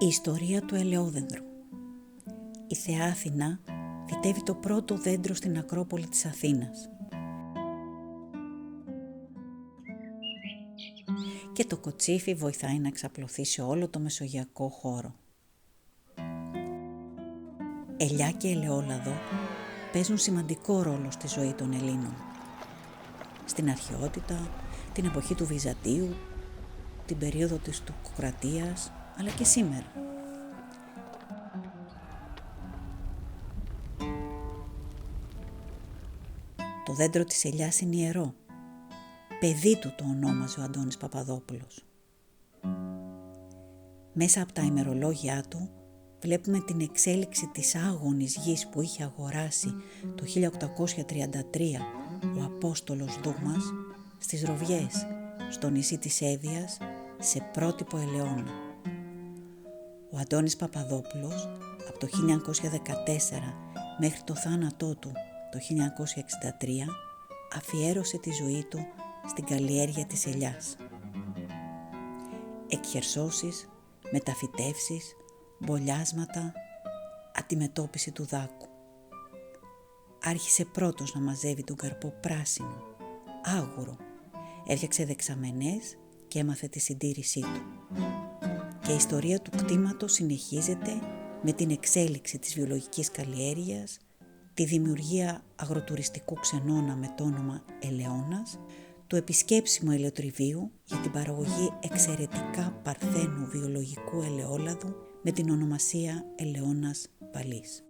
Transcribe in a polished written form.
Η ιστορία του ελαιόδενδρου. Η θεά Αθηνά φυτεύει το πρώτο δέντρο στην Ακρόπολη της Αθήνας. Και το κοτσίφι βοηθάει να εξαπλωθεί σε όλο το μεσογειακό χώρο. Ελιά και ελαιόλαδο παίζουν σημαντικό ρόλο στη ζωή των Ελλήνων. Στην αρχαιότητα, την εποχή του Βυζαντίου, την περίοδο της τουρκοκρατίας, αλλά και σήμερα. Το δέντρο της ελιάς είναι ιερό. Παιδί του το ονόμαζε ο Αντώνης Παπαδόπουλος. Μέσα από τα ημερολόγια του βλέπουμε την εξέλιξη της άγονης γης που είχε αγοράσει το 1833 ο Απόστολος Δούμας στις Ροβιές, στο νησί της Εύβοιας, σε πρότυπο ελαιώνα. Ο Αντώνης Παπαδόπουλος από το 1914 μέχρι το θάνατό του το 1963 αφιέρωσε τη ζωή του στην καλλιέργεια της ελιάς. Εκχερσώσεις, μεταφυτεύσεις, μπολιάσματα, αντιμετώπιση του δάκου. Άρχισε πρώτος να μαζεύει τον καρπό πράσινο, άγουρο, έφτιαξε δεξαμενές και έμαθε τη συντήρησή του. Και η ιστορία του κτήματος συνεχίζεται με την εξέλιξη της βιολογικής καλλιέργειας, τη δημιουργία αγροτουριστικού ξενώνα με το όνομα Ελαιώνας, το επισκέψιμο ελαιοτριβείου για την παραγωγή εξαιρετικά παρθένου βιολογικού ελαιόλαδου με την ονομασία Ελαιώνας Παλής.